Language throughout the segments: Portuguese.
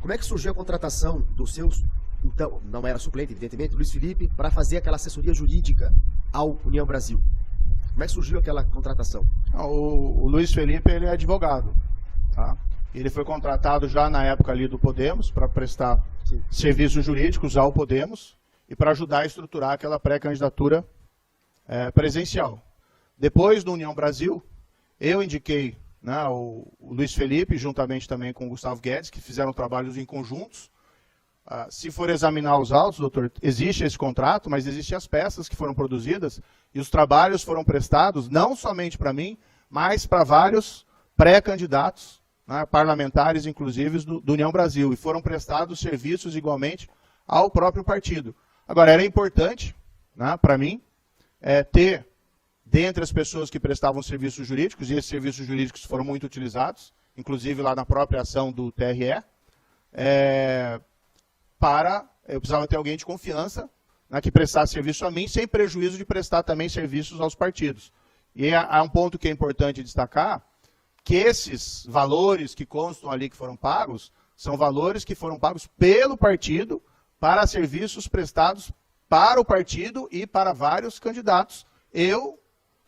como é que surgiu a contratação dos seus, então, não era suplente, evidentemente, Luiz Felipe, para fazer aquela assessoria jurídica ao União Brasil? Como é que surgiu aquela contratação? O Luiz Felipe, ele é advogado, tá? Ele foi contratado já na época ali do Podemos para prestar serviços jurídicos ao Podemos e para ajudar a estruturar aquela pré-candidatura presencial. Depois do União Brasil, eu indiquei, né, o Luiz Felipe, juntamente também com o Gustavo Guedes, que fizeram trabalhos em conjuntos. Se for examinar os autos, doutor, existe esse contrato, mas existem as peças que foram produzidas e os trabalhos foram prestados não somente para mim, mas para vários pré-candidatos, né, parlamentares, inclusive, do União Brasil, e foram prestados serviços igualmente ao próprio partido. Agora, era importante, né, para mim, ter, dentre as pessoas que prestavam serviços jurídicos, e esses serviços jurídicos foram muito utilizados, inclusive lá na própria ação do TRE, eu precisava ter alguém de confiança, né, que prestasse serviço a mim, sem prejuízo de prestar também serviços aos partidos. E há um ponto que é importante destacar, que esses valores que constam ali que foram pagos, são valores que foram pagos pelo partido para serviços prestados para o partido e para vários candidatos, eu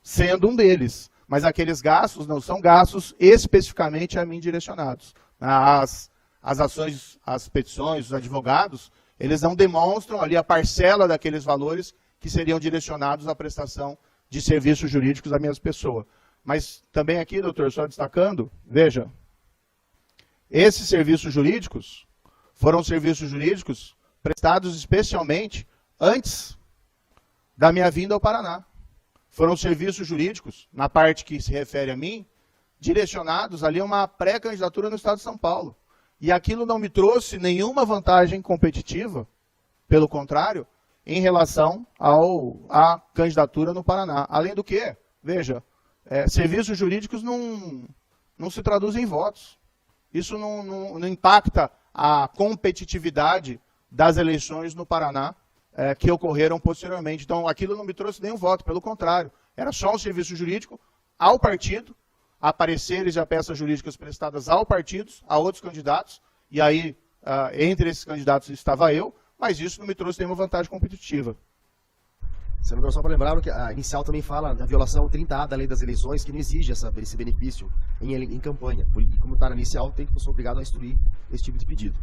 sendo um deles. Mas aqueles gastos não são gastos especificamente a mim direcionados. As ações, as petições, os advogados, eles não demonstram ali a parcela daqueles valores que seriam direcionados à prestação de serviços jurídicos à minha pessoa. Mas também aqui, doutor, só destacando, veja, esses serviços jurídicos foram serviços jurídicos prestados especialmente antes da minha vinda ao Paraná. Foram serviços jurídicos, na parte que se refere a mim, direcionados ali a uma pré-candidatura no Estado de São Paulo. E aquilo não me trouxe nenhuma vantagem competitiva, pelo contrário, em relação à candidatura no Paraná. Além do que, veja, serviços jurídicos não se traduzem em votos. Isso não impacta a competitividade das eleições no Paraná que ocorreram posteriormente. Então, aquilo não me trouxe nenhum voto, pelo contrário. Era só um serviço jurídico ao partido, a pareceres e a peças jurídicas prestadas ao partido, a outros candidatos, e aí, entre esses candidatos estava eu, mas isso não me trouxe nenhuma vantagem competitiva. Senador, só para lembrar que a inicial também fala da violação 30A da lei das eleições, que não exige esse benefício em campanha. E como está na inicial, eu sou obrigado a instruir esse tipo de pedido.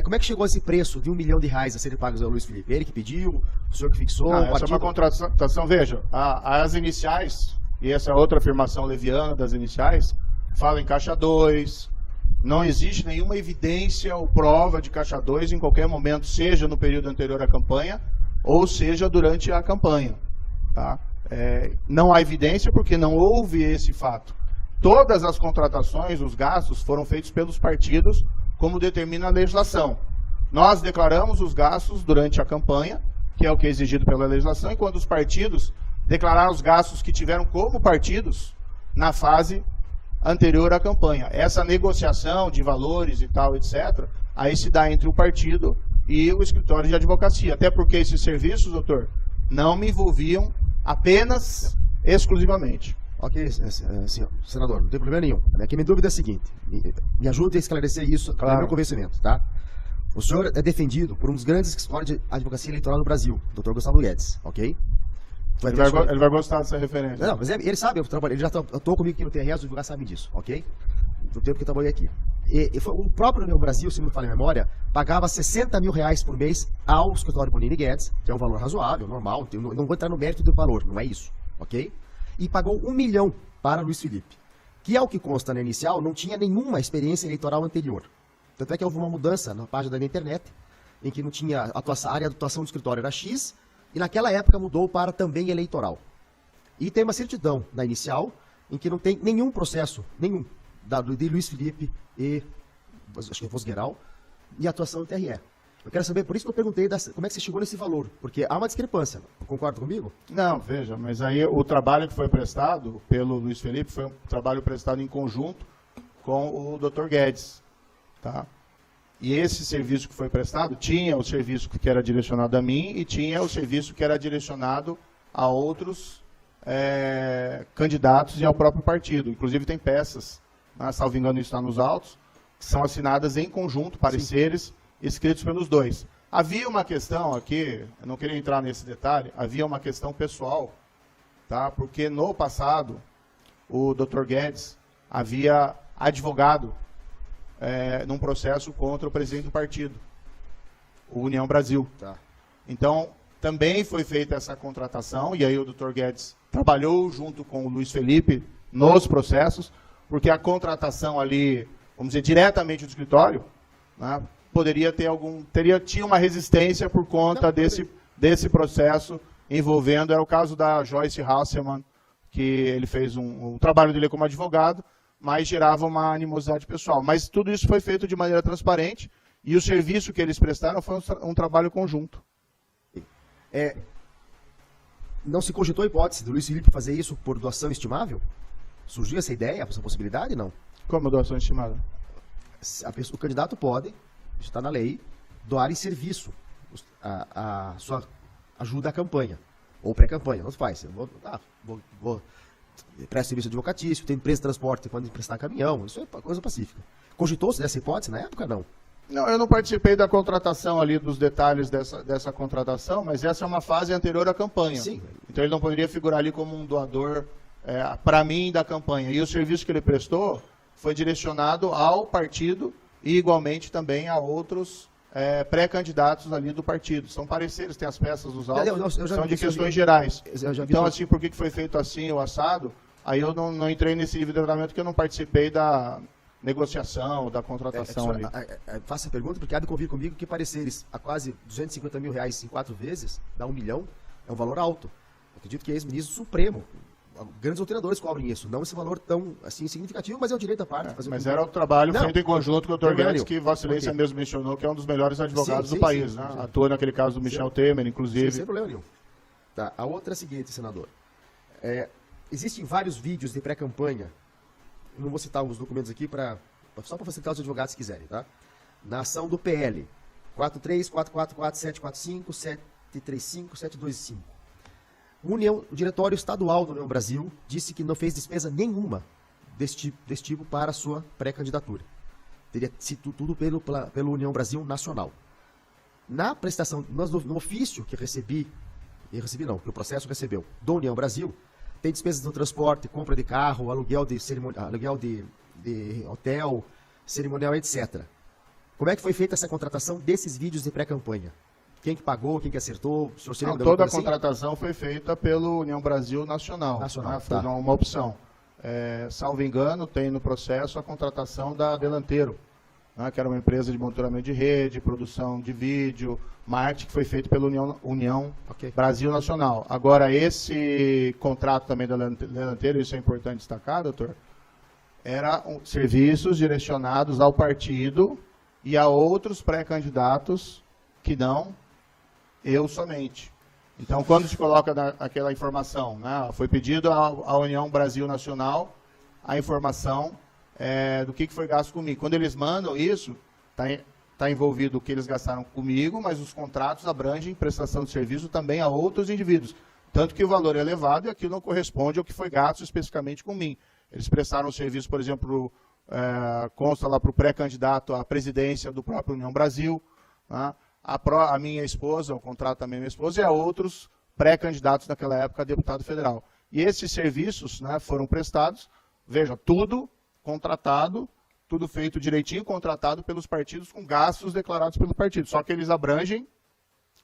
Como é que chegou esse preço de R$1 milhão a serem pagos ao Luiz Felipe? Ele que pediu, o senhor que fixou? Essa é uma contratação. Veja, as iniciais, e essa outra afirmação leviana das iniciais, fala em caixa 2, não existe nenhuma evidência ou prova de caixa 2 em qualquer momento, seja no período anterior à campanha, ou seja durante a campanha. Tá? Não há evidência porque não houve esse fato. Todas as contratações, os gastos, foram feitos pelos partidos, como determina a legislação. Nós declaramos os gastos durante a campanha, que é o que é exigido pela legislação, enquanto os partidos declararam os gastos que tiveram como partidos na fase anterior à campanha. Essa negociação de valores e tal, etc., aí se dá entre o partido e o escritório de advocacia. Até porque esses serviços, doutor, não me envolviam apenas, exclusivamente. Ok, senador, não tem problema nenhum. A minha dúvida é a seguinte, me ajude a esclarecer isso, claro, no meu convencimento, tá? O senhor é defendido por um dos grandes escritórios de advocacia eleitoral no Brasil, o Dr. Gustavo Guedes, ok? Ele vai gostar dessa referência. Não, mas ele sabe, ele já atuou comigo aqui no TRE, os advogados sabem disso, ok? Do tempo que eu trabalhei aqui. O próprio União Brasil, se não me falha a memória, pagava R$60 mil por mês ao escritório Bonini Guedes, que é um valor razoável, normal, não vou entrar no mérito do valor, não é isso, ok? E pagou R$1 milhão para Luiz Felipe, que ao que consta na inicial, não tinha nenhuma experiência eleitoral anterior. Tanto é que houve uma mudança na página da internet, em que não tinha a área de atuação do escritório era X, e naquela época mudou para também eleitoral. E tem uma certidão na inicial, em que não tem nenhum processo, nenhum, de Luiz Felipe e, acho que é Vosgueral, e atuação do TRE. Eu quero saber, por isso que eu perguntei como é que você chegou nesse valor, porque há uma discrepância, concorda comigo? Não, veja, mas aí o trabalho que foi prestado pelo Luiz Felipe foi um trabalho prestado em conjunto com o Dr. Guedes, tá? E esse serviço que foi prestado, tinha o serviço que era direcionado a mim e tinha o serviço que era direcionado a outros candidatos e ao próprio partido. Inclusive tem peças, salvo engano isso está nos autos, são assinadas em conjunto, pareceres escritos pelos dois. Havia uma questão aqui, eu não queria entrar nesse detalhe, havia uma questão pessoal, tá? Porque no passado, o Dr. Guedes havia advogado num processo contra o presidente do partido, o União Brasil. Tá. Então, também foi feita essa contratação, e aí o Dr. Guedes trabalhou junto com o Luiz Felipe nos processos, porque a contratação ali, vamos dizer, diretamente do escritório, né, poderia ter tinha uma resistência por conta desse processo envolvendo, era o caso da Joyce Hasselman, que ele fez um trabalho dele como advogado, mas gerava uma animosidade pessoal. Mas tudo isso foi feito de maneira transparente, e o serviço que eles prestaram foi um trabalho conjunto. Não se cogitou a hipótese do Luiz Felipe fazer isso por doação estimável? Surgiu essa ideia, essa possibilidade, não? Como doação estimada? O candidato pode, está na lei, doar em serviço a sua ajuda à campanha, ou pré-campanha, não faz. Vou prestar serviço advocatício, tem empresa de transporte, pode emprestar caminhão, isso é coisa pacífica. Cogitou-se dessa hipótese na época, não? Não, eu não participei da contratação ali, dos detalhes dessa contratação, mas essa é uma fase anterior à campanha. Sim. Então ele não poderia figurar ali como um doador para mim da campanha. E o serviço que ele prestou foi direcionado ao partido e igualmente também a outros pré-candidatos ali do partido. São pareceres, tem as peças dos autos, são de questões gerais. Então, assim, por que foi feito assim, o assado? Aí eu não entrei nesse endividamento porque eu não participei da negociação, da contratação ali. Faça a pergunta, porque há de convir comigo que pareceres a quase 250 mil reais em 4 vezes, dá 1 milhão, é um valor alto. Eu acredito que é ex-ministro supremo. Grandes alteradores cobrem isso, não esse valor tão assim significativo, mas é o direito à parte. Mas era o trabalho feito em conjunto com o Dr. Guedes, que Vossa Excelência mesmo mencionou, que é um dos melhores advogados do país. Né? Atua naquele caso do Michel Temer, inclusive. Sem problema nenhum. Tá. A outra é a seguinte, senador. Existem vários vídeos de pré-campanha, eu não vou citar os documentos aqui, só para facilitar os advogados se quiserem, tá? Na ação do PL, 43, 444, 745, 735, 725. O Diretório Estadual da União Brasil disse que não fez despesa nenhuma desse tipo para a sua pré-candidatura. Teria sido tudo pelo União Brasil Nacional. Na prestação, no ofício que que o processo recebeu do União Brasil, tem despesas no transporte, compra de carro, aluguel de hotel, cerimonial, etc. Como é que foi feita essa contratação desses vídeos de pré-campanha? Quem que pagou, quem que acertou? Toda a contratação foi feita pelo União Brasil Nacional. Foi uma opção. Salvo engano, tem no processo a contratação da Delanteiro, que era uma empresa de monitoramento de rede, produção de vídeo, marketing, que foi feito pela União Brasil Nacional. Agora, esse contrato também da Delanteiro, isso é importante destacar, doutor, eram serviços direcionados ao partido e a outros pré-candidatos que não eu somente. Então, quando se coloca aquela informação, foi pedido à União Brasil Nacional a informação do que foi gasto comigo. Quando eles mandam isso, está envolvido o que eles gastaram comigo, mas os contratos abrangem prestação de serviço também a outros indivíduos. Tanto que o valor é elevado e aquilo não corresponde ao que foi gasto especificamente com mim. Eles prestaram o serviço, por exemplo, consta lá para o pré-candidato à presidência do próprio União Brasil, a minha esposa, o contrato também minha esposa, e a outros pré-candidatos naquela época a deputado federal. E esses serviços foram prestados, veja, tudo contratado, tudo feito direitinho, contratado pelos partidos com gastos declarados pelo partido. Só que eles abrangem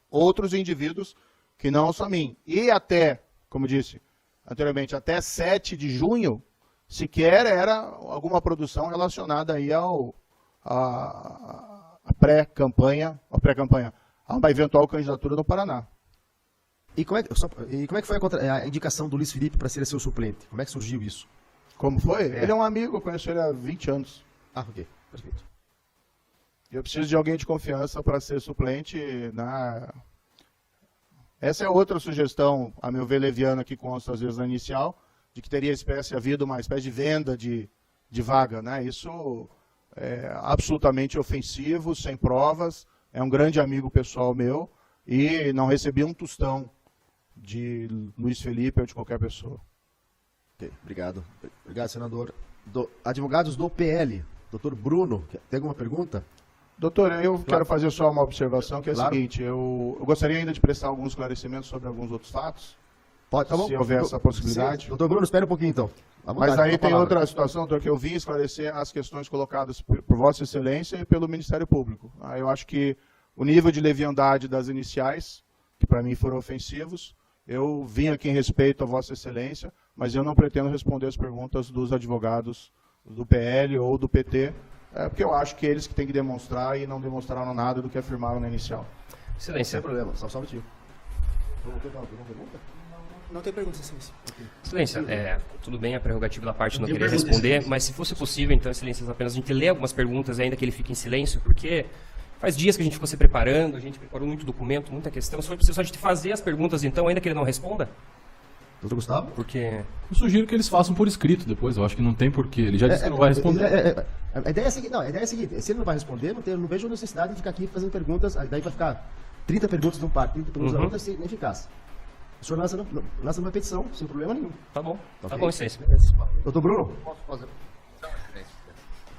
outros indivíduos que não só mim. E até, como disse anteriormente, até 7 de junho, sequer era alguma produção relacionada aí a pré-campanha, a uma eventual candidatura no Paraná. E como é que foi a indicação do Luiz Felipe para ser seu suplente? Como é que surgiu isso? Como foi? Ele é um amigo, eu conheço ele há 20 anos. Ok, perfeito. Eu preciso de alguém de confiança para ser suplente. Essa é outra sugestão, a meu ver, leviana, que consta às vezes na inicial, de que teria havido uma espécie de venda de vaga. Isso é absolutamente ofensivo, sem provas, é um grande amigo pessoal meu e não recebi um tostão de Luiz Felipe ou de qualquer pessoa. Ok, obrigado. Obrigado, senador. Advogados do PL, Doutor Bruno, tem alguma pergunta? Doutor, eu quero fazer só uma observação, que é a Claro. seguinte, eu gostaria ainda de prestar alguns esclarecimentos sobre alguns outros fatos, Pode, tá bom. se houver essa possibilidade. Sim. Doutor Bruno, espera um pouquinho então. À vontade, Mas aí com a tem palavra. outra situação, doutor, que eu vim esclarecer as questões colocadas por Vossa Excelência e pelo Ministério Público. Eu acho que o nível de leviandade das iniciais, que para mim foram ofensivos, eu vim aqui em respeito a Vossa Excelência, mas eu não pretendo responder as perguntas dos advogados do PL ou do PT, porque eu acho que eles que têm que demonstrar e não demonstraram nada do que afirmaram na inicial. Excelência. Sem problema, só um minutinho. Alguma pergunta? Não tem pergunta, Excelência. Excelência, tudo bem, a prerrogativa da parte não Não tem querer pergunta, responder, Excelência. mas se fosse possível, então, Excelência, apenas a gente ler algumas perguntas, ainda que ele fique em silêncio, porque faz dias que a gente ficou se preparando, a gente preparou muito documento, muita questão. Se for preciso a gente fazer as perguntas, então, ainda que ele não responda, Doutor Gustavo? porque... Eu sugiro que eles façam por escrito depois, eu acho que não tem porquê. Ele já disse que não vai responder. A ideia é a seguinte, não, a ideia é a seguinte, se ele não vai responder, não vejo necessidade de ficar aqui fazendo perguntas, daí vai ficar 30 perguntas de um par, 30 perguntas da outra, sem ineficaz. O senhor lança uma petição, sem problema nenhum. Tá bom, tá Ok. bom, Excelência. Doutor Bruno?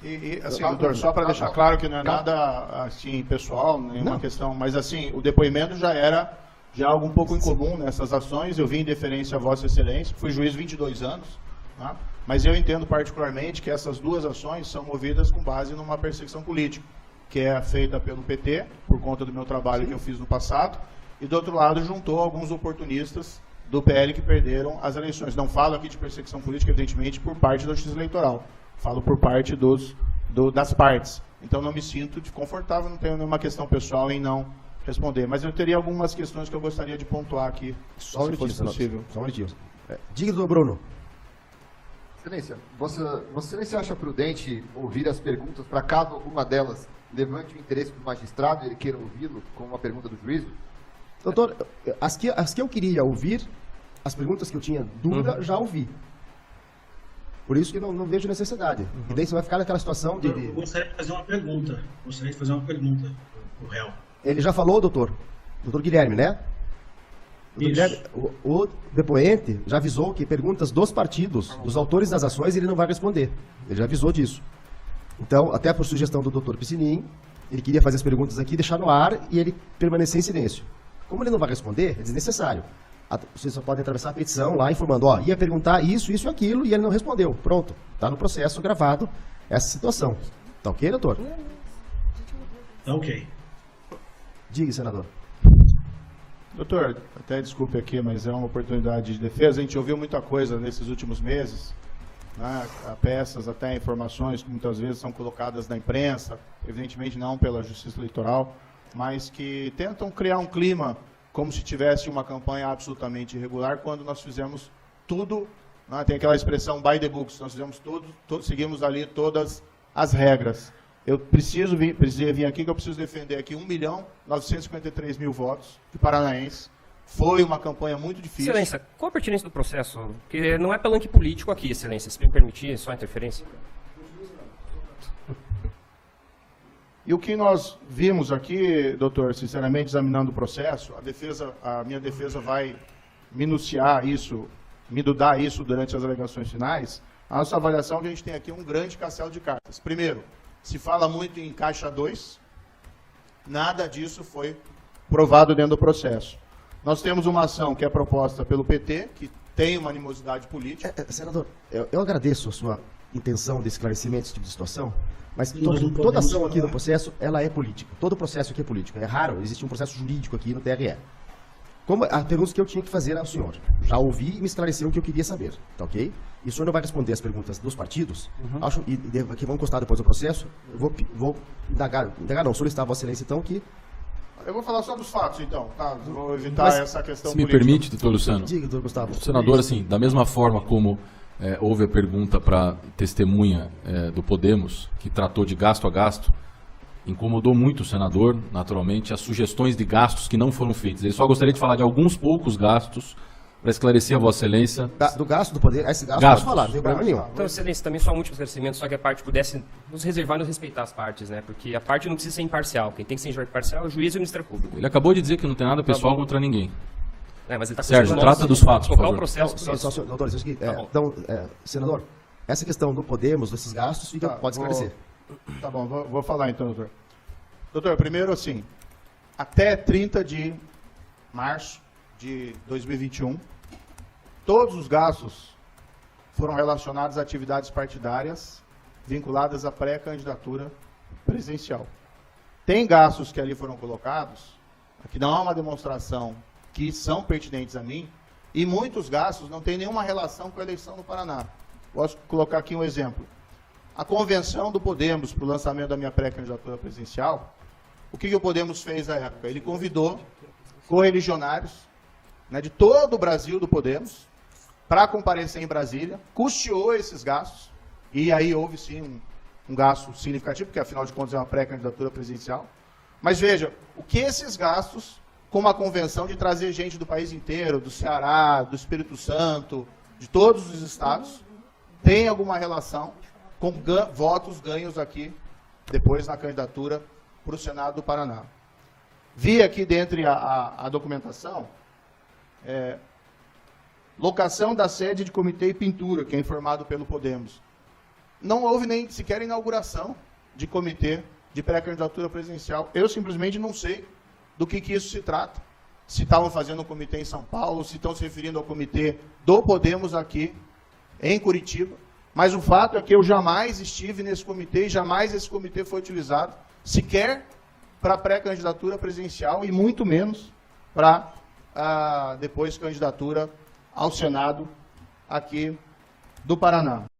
E assim, doutor, só para deixar claro que não é nada assim pessoal, nenhuma questão, mas assim, o depoimento já era algo um pouco incomum nessas ações. Eu vim em deferência a Vossa Excelência, fui juiz 22 anos, tá? Mas eu entendo particularmente que essas duas ações são movidas com base numa perseguição política, que é feita pelo PT, por conta do meu trabalho que eu fiz no passado, e do outro lado juntou alguns oportunistas do PL que perderam as eleições. Não falo aqui de perseguição política, evidentemente, por parte da Justiça Eleitoral. Falo por parte das partes. Então não me sinto desconfortável, não tenho nenhuma questão pessoal em não responder. Mas eu teria algumas questões que eu gostaria de pontuar aqui, Só um se minutinho, fosse possível. Só um minutinho. Diga, doutor Bruno. Excelência, Vossa Excelência acha prudente ouvir as perguntas para caso alguma delas levante o interesse do magistrado e ele queira ouvi-lo com uma pergunta do juízo? Doutor, as que eu queria ouvir, as perguntas que eu tinha dúvida, já ouvi. Por isso que não vejo necessidade. E daí você vai ficar naquela situação de... Eu gostaria de fazer uma pergunta. Pro réu. Ele já falou, doutor? Doutor Guilherme, né? Doutor Isso. Guilherme, o depoente já avisou que perguntas dos partidos, dos autores das ações, ele não vai responder. Ele já avisou disso. Então, até por sugestão do doutor Piscinin, ele queria fazer as perguntas aqui, deixar no ar e ele permanecer em silêncio. Como ele não vai responder, é desnecessário. Vocês só podem atravessar a petição lá informando, ia perguntar isso e aquilo, e ele não respondeu. Pronto, está no processo gravado essa situação. Tá ok, doutor? Tá ok. Diga, senador. Doutor, até desculpe aqui, mas é uma oportunidade de defesa. A gente ouviu muita coisa nesses últimos meses, né? Peças, até informações que muitas vezes são colocadas na imprensa, evidentemente não pela Justiça Eleitoral, mas que tentam criar um clima como se tivesse uma campanha absolutamente irregular, quando nós fizemos tudo, né? Tem aquela expressão by the books, nós fizemos tudo, seguimos ali todas as regras. Eu precisei vir aqui, que eu preciso defender aqui 1.953.000 votos de paranaenses. Foi uma campanha muito difícil. Excelência, qual a pertinência do processo? Porque não é palanque político aqui, Excelência, se me permitir, só a interferência. E o que nós vimos aqui, doutor, sinceramente, examinando o processo, a minha defesa vai minuciar isso, minudar isso durante as alegações finais. A nossa avaliação é que a gente tem aqui um grande castelo de cartas. Primeiro, se fala muito em caixa 2, nada disso foi provado dentro do processo. Nós temos uma ação que é proposta pelo PT, que tem uma animosidade política. Senador, eu agradeço a sua intenção de esclarecimento desse tipo de situação, mas Nós não toda podemos ação aqui falar. no processo, ela é política. Todo processo aqui é político. É raro existir um processo jurídico aqui no TRE. Como a pergunta que eu tinha que fazer ao senhor, já ouvi e me esclareceu o que eu queria saber, tá ok? E o senhor não vai responder as perguntas dos partidos, acho, que vão constar depois do processo, eu vou solicitar a Vossa Excelência, então, que... Eu vou falar só dos fatos, então, tá? Vou evitar essa questão Se me política. permite, doutor Luciano. Diga, doutor Gustavo. Senador, assim, da mesma forma como houve a pergunta para testemunha do Podemos, que tratou de gasto a gasto, incomodou muito o senador, naturalmente, as sugestões de gastos que não foram feitas. Ele só gostaria de falar de alguns poucos gastos para esclarecer a Vossa Excelência. Do gasto do poder, esse gasto Gastos. pode falar, não tem problema nenhum. Então, Excelência, também só um último esclarecimento, só que a parte pudesse nos reservar e nos respeitar as partes, né? Porque a parte não precisa ser imparcial. Quem tem que ser imparcial é o juiz e o Ministério Público. Ele acabou de dizer que não tem nada pessoal contra ninguém. Mas ele tá Sérgio, questionando trata dos fatos, por qual o favor. processo. Doutor, isso aqui, Tá bom. então, senador, essa questão do Podemos, desses gastos, pode esclarecer. Tá bom, vou falar então, doutor. Doutor, primeiro assim, até 30 de março de 2021, todos os gastos foram relacionados a atividades partidárias vinculadas à pré-candidatura presidencial. Tem gastos que ali foram colocados, aqui não há uma demonstração que são pertinentes a mim, e muitos gastos não têm nenhuma relação com a eleição no Paraná. Posso colocar aqui um exemplo. A convenção do Podemos para o lançamento da minha pré-candidatura presidencial, o que o Podemos fez na época? Ele convidou correligionários, né, de todo o Brasil do Podemos para comparecer em Brasília, custeou esses gastos, e aí houve sim um gasto significativo, porque afinal de contas é uma pré-candidatura presidencial. Mas veja, o que esses gastos, como a convenção de trazer gente do país inteiro, do Ceará, do Espírito Santo, de todos os estados, tem alguma relação com votos ganhos aqui, depois na candidatura para o Senado do Paraná. Vi aqui dentre a documentação, locação da sede de comitê e pintura, que é informado pelo Podemos. Não houve nem sequer inauguração de comitê de pré-candidatura presidencial. Eu simplesmente não sei do que isso se trata. Se estavam fazendo um comitê em São Paulo, se estão se referindo ao comitê do Podemos aqui, em Curitiba. Mas o fato é que eu jamais estive nesse comitê e jamais esse comitê foi utilizado, sequer para pré-candidatura presidencial e muito menos para depois candidatura ao Senado aqui do Paraná.